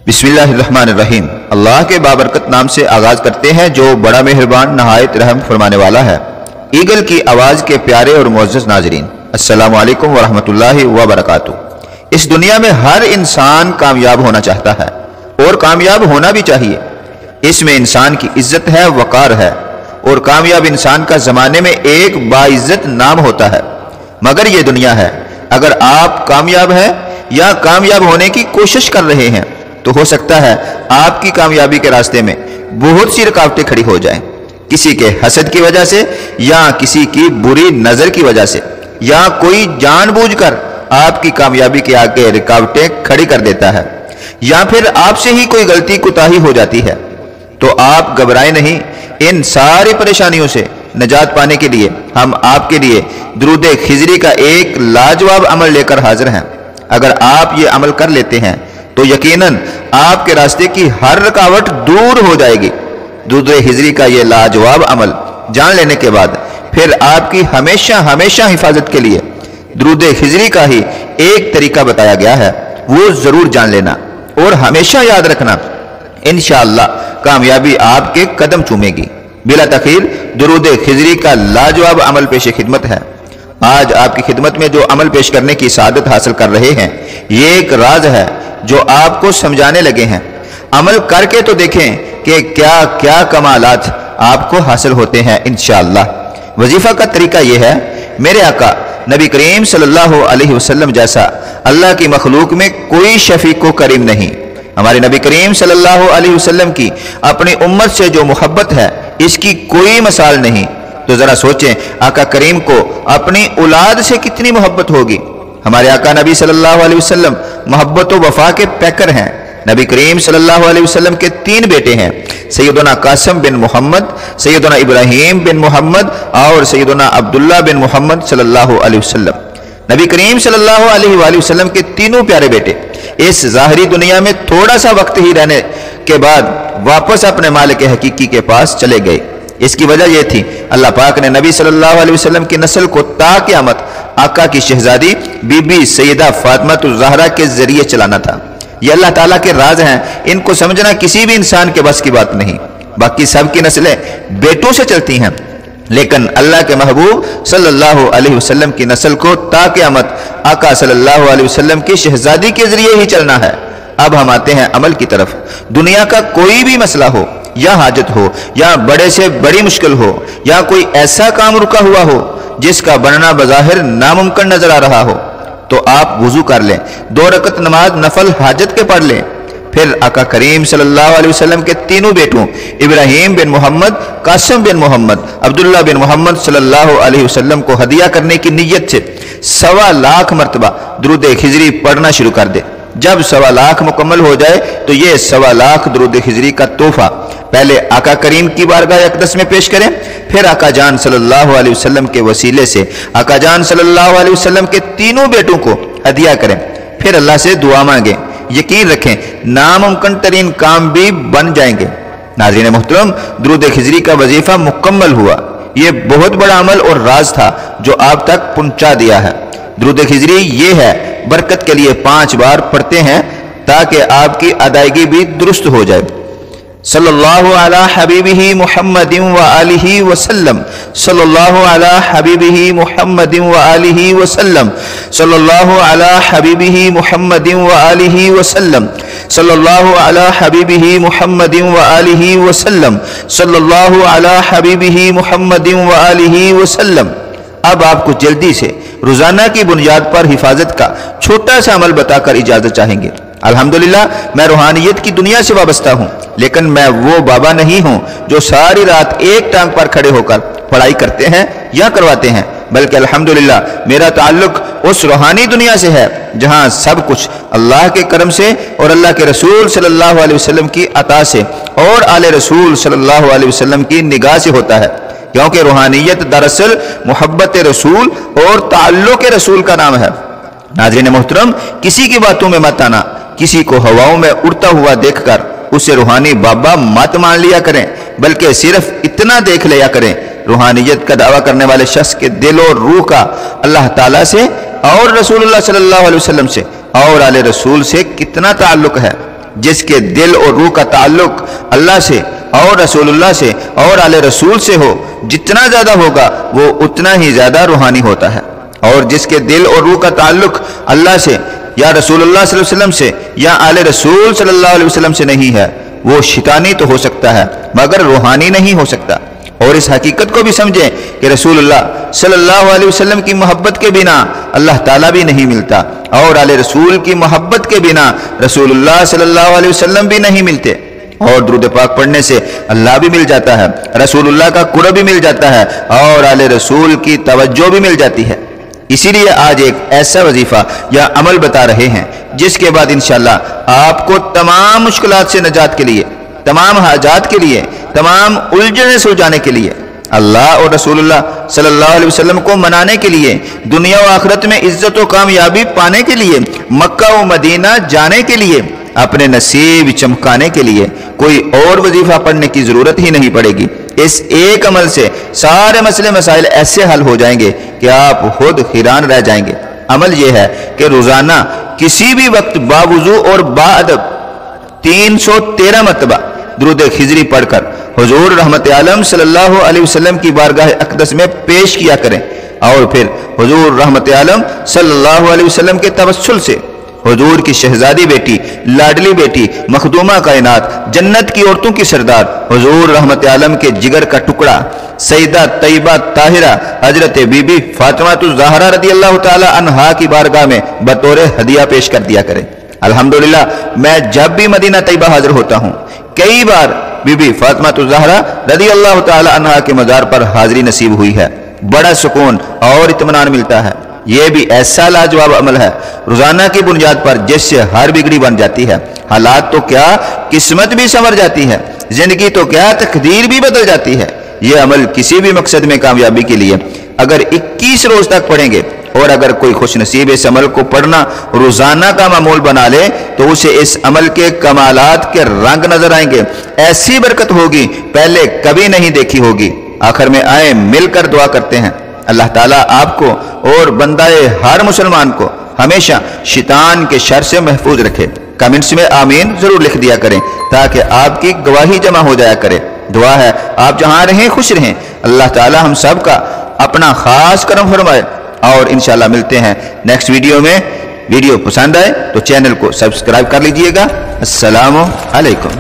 बिस्मिल्लाहिर्रहमानिर्रहीम। अल्लाह के बाबरकत नाम से आगाज करते हैं जो बड़ा मेहरबान नहायत रहम फरमाने वाला है। ईगल की आवाज के प्यारे और मुअज़्ज़ज़ नाज़रीन, अस्सलामु अलैकुम व रहमतुल्लाहि व बरकातुहू। इस दुनिया में हर इंसान कामयाब होना चाहता है और कामयाब होना भी चाहिए। इसमें इंसान की इज्जत है, वकार है, और कामयाब इंसान का जमाने में एक बाइज्जत नाम होता है। मगर ये दुनिया है, अगर आप कामयाब हैं या कामयाब होने की कोशिश कर रहे हैं तो हो सकता है आपकी कामयाबी के रास्ते में बहुत सी रुकावटें खड़ी हो जाएं। किसी के हसद की वजह से, या किसी की बुरी नजर की वजह से, या कोई जानबूझकर आपकी कामयाबी के आगे रुकावटें खड़ी कर देता है, या फिर आपसे ही कोई गलती कुताही हो जाती है। तो आप घबराएं नहीं। इन सारी परेशानियों से निजात पाने के लिए हम आपके लिए दुरूद खिजरी का एक लाजवाब अमल लेकर हाजिर हैं। अगर आप ये अमल कर लेते हैं तो यकीनन आपके रास्ते की हर रुकावट दूर हो जाएगी। दुरूद खिजरी का ये लाजवाब अमल जान लेने के बाद फिर आपकी हमेशा हमेशा हिफाजत के लिए दुरूद खिजरी का ही एक तरीका बताया गया है, वो जरूर जान लेना और हमेशा याद रखना। इंशाअल्लाह कामयाबी आपके कदम चूमेगी। बिला तखीर दुरूद खिजरी का लाजवाब अमल पेश खिदमत है। आज आपकी खिदमत में जो अमल पेश करने की सादत हासिल कर रहे हैं, ये एक राज है जो आपको समझाने लगे हैं। अमल करके तो देखें कि क्या क्या कमालात आपको हासिल होते हैं इंशाअल्लाह। वजीफा का तरीका यह है, मेरे आका नबी करीम सल्लल्लाहु अलैहि वसल्लम जैसा अल्लाह की मखलूक में कोई शफीक व करीम नहीं। हमारे नबी करीम सल्लल्लाहु अलैहि वसल्लम की अपनी उम्मत से जो मोहब्बत है, इसकी कोई मिसाल नहीं। तो जरा सोचें, आका करीम को अपनी औलाद से कितनी मोहब्बत होगी। हमारे आका नबी सल्लल्लाहु अलैहि वसल्लम मोहब्बत व वफा के पैकर हैं। नबी करीम सल्लल्लाहु अलैहि वसल्लम के 3 बेटे हैं, सैयदना कासिम बिन मोहम्मद, सैयदना इब्राहीम बिन मोहम्मद और सैयदना अब्दुल्ला बिन मोहम्मद सल्लल्लाहु अलैहि वसल्लम। नबी करीम सल्लल्लाहु अलैहि वसल्लम के तीनों प्यारे बेटे इस ज़ाहिरी दुनिया में थोड़ा सा वक्त ही रहने के बाद वापस अपने मालिक हकीकी के पास चले गए। इसकी वजह यह थी, अल्लाह पाक ने नबी सल्लल्लाहु अलैहि वसल्लम की नस्ल को ता क़यामत आका की शहजादी बीबी सैयदा फातिमा ज़हरा के जरिए चलाना था। ये अल्लाह ताला के राज हैं, इनको समझना किसी भी इंसान के बस की बात नहीं। बाकी सबकी नस्लें बेटों से चलती हैं, लेकिन अल्लाह के महबूब सल्लल्लाहु अलैहि वसल्लम की नस्ल को ता क़यामत आका सल्लल्लाहु अलैहि वसल्लम की शहजादी के जरिए ही चलना है। अब हम आते हैं अमल की तरफ। दुनिया का कोई भी मसला हो, या हाजत हो, या बड़े से बड़ी मुश्किल हो, या कोई ऐसा काम रुका हुआ हो जिसका बनना बज़ाहिर नामुमकिन नजर आ रहा हो, तो आप वुजू कर लें, 2 रकत नमाज नफल हाजत के पढ़ लें। फिर आका करीम सल्लल्लाहु अलैहि वसल्लम के तीनों बेटों इब्राहीम बिन मोहम्मद, कासिम बिन मोहम्मद, अब्दुल्ला बिन मोहम्मद सल्लल्लाहु अलैहि वसल्लम को हदिया करने की नीयत से 1.25 लाख मरतबा दुरूद खिजरी पढ़ना शुरू कर दे। जब 1.25 लाख मुकम्मल हो जाए तो ये 1.25 लाख दुरूद खिजरी का तोहफा पहले आका करीम की बारगाह अक़दस में पेश करें, फिर आका जान सल्लल्लाहु अलैहि वसल्लम के वसीले से आका जान सल्लल्लाहु अलैहि वसल्लम के तीनों बेटों को हदिया करें, फिर अल्लाह से दुआ मांगें। यकीन रखें, नामुमकिन तरीन काम भी बन जाएंगे। नाज़रीन मोहतरम, दुरूद खिजरी का वजीफा मुकम्मल हुआ। ये बहुत बड़ा अमल और राज था जो आप तक पहुंचा दिया है। दुरूद खिजरी ये है, बरकत के लिए 5 बार पढ़ते हैं ताकि आपकी अदायगी भी दुरुस्त हो जाए। सल्लल्लाहु अला हबीबिही मुहम्मदिन व आलिही वसल्लम, सल्लल्लाहु अला हबीबिही मुहम्मदिन व आलिही वसल्लम, सल्लल्लाहु अला हबीबिही मुहम्मदिन व आलिही वसल्लम, सल्लल्लाहु अला हबीबिही मुहम्मदिन व आलिही वसल्लम, सल्लल्लाहु अला हबीबिही मुहम्मदिन व आलिही वसल्लम। अब आपको जल्दी से रोजाना की बुनियाद पर हिफाजत का छोटा सा अमल बताकर इजाजत चाहेंगे। अल्हम्दुलिल्लाह, मैं रूहानियत की दुनिया से वाबस्ता हूँ, लेकिन मैं वो बाबा नहीं हूँ जो सारी रात एक टांग पर खड़े होकर पढ़ाई करते हैं या करवाते हैं, बल्कि अल्हम्दुलिल्लाह मेरा ताल्लुक उस रूहानी दुनिया से है जहाँ सब कुछ अल्लाह के करम से और अल्लाह के रसूल सल्लल्लाहु अलैहि वसल्लम की अता से और आले रसूल सल्लल्लाहु अलैहि वसल्लम की निगाह से होता है। क्योंकि रूहानियत दरअसल मोहब्बत रसूल और ताल्लुक रसूल का नाम है। नाज़रीन मोहतरम, किसी की बातों में मत आना, किसी को हवाओं में उड़ता हुआ देखकर उसे रूहानी बाबा मत मान लिया करें, बल्कि सिर्फ इतना देख लिया करें, रूहानियत का दावा करने वाले शख्स के दिल और रूह का अल्लाह ताला से और रसूलुल्लाह सल्लल्लाहु अलैहि वसल्लम से और आले रसूल से कितना ताल्लुक है। जिसके दिल और रूह का ताल्लुक अल्लाह से और रसूलुल्लाह से और आले रसूल से हो, जितना ज्यादा होगा वो उतना ही ज्यादा रूहानी होता है। और जिसके दिल और रूह का ताल्लुक अल्लाह से या रसूलुल्लाह सल्लल्लाहु अलैहि वसल्लम से या आले रसूल सल्लल्लाहु अलैहि वसल्लम से नहीं है, वो शैतानी तो हो सकता है मगर रूहानी नहीं हो सकता। और इस हकीकत को भी समझें कि रसूलुल्लाह सल्लल्लाहु अलैहि वसल्लम की मोहब्बत के बिना अल्लाह ताला भी नहीं मिलता और आले रसूल की मोहब्बत के बिना रसूलुल्लाह सल्लल्लाहु अलैहि वसल्लम भी नहीं मिलते। और दुरूद पाक पढ़ने से अल्लाह भी मिल जाता है, रसूलुल्लाह का कुर्ब भी मिल जाता है और आले रसूल की तवज्जो भी मिल जाती है। इसीलिए आज एक ऐसा वजीफा या अमल बता रहे हैं जिसके बाद इंशाअल्लाह आपको तमाम मुश्किलात से निजात के लिए, तमाम हाजात के लिए, तमाम उलझने सुलझाने के लिए, अल्लाह और रसूलुल्लाह सल्लल्लाहु अलैहि वसल्लम को मनाने के लिए, दुनिया और आखिरत में इज्जत और कामयाबी पाने के लिए, मक्का और मदीना जाने के लिए, अपने नसीब चमकाने के लिए कोई और वजीफा पढ़ने की जरूरत ही नहीं पड़ेगी। इस एक अमल से सारे मसले मसाइल ऐसे हल हो जाएंगे कि आप खुद हैरान रह जाएंगे। अमल यह है कि रोजाना किसी भी वक्त बावुजू और बाअदब 313 मरतबा दुरूद खिजरी पढ़कर हुजूर रहमत आलम सल्लल्लाहु अलैहि वसल्लम की बारगाह अक़दस में पेश किया करें और फिर हुजूर रहमत आलम सल्लल्लाहु अलैहि वसल्लम के तवस्सुल से हुजूर की शहजादी बेटी, लाडली बेटी, मखदूमा कायनात, जन्नत की औरतों की सरदार, हुजूर रहमत आलम के जिगर का टुकड़ा सईदा तैयबा ताहिरा हजरत बीबी फातिमा ज़हरा रदियल्लाहु ताला अन्हा की बारगाह में बतौर हदिया पेश कर दिया करें। अल्हम्दुलिल्लाह मैं जब भी मदीना तैयबा हाजिर होता हूँ, कई बार बीबी फातिमा ज़हरा रदियल्लाहु ताला अन्हा के मज़ार पर हाजिरी नसीब हुई है। बड़ा सुकून और इत्मीनान मिलता है। यह भी ऐसा लाजवाब अमल है रोजाना की बुनियाद पर जिससे हर बिगड़ी बन जाती है, हालात तो क्या किस्मत भी संवर जाती है, जिंदगी तो क्या तकदीर भी बदल जाती है। यह अमल किसी भी मकसद में कामयाबी के लिए अगर 21 रोज तक पढ़ेंगे और अगर कोई खुश नसीब इस अमल को पढ़ना रोजाना का मामूल बना ले तो उसे इस अमल के कमालात के रंग नजर आएंगे। ऐसी बरकत होगी पहले कभी नहीं देखी होगी। आखिर में आए मिलकर दुआ करते हैं, अल्लाह ताला आपको और बंदाए हर मुसलमान को हमेशा शैतान के शर से महफूज रखे। कमेंट्स में आमीन जरूर लिख दिया करें ताकि आपकी गवाही जमा हो जाया करे। दुआ है आप जहां रहें खुश रहें, अल्लाह ताला हम सब का अपना खास करम फरमाए। और इंशाल्लाह मिलते हैं नेक्स्ट वीडियो में। वीडियो पसंद आए तो चैनल को सब्सक्राइब कर लीजिएगा। अस्सलामु अलैकुम।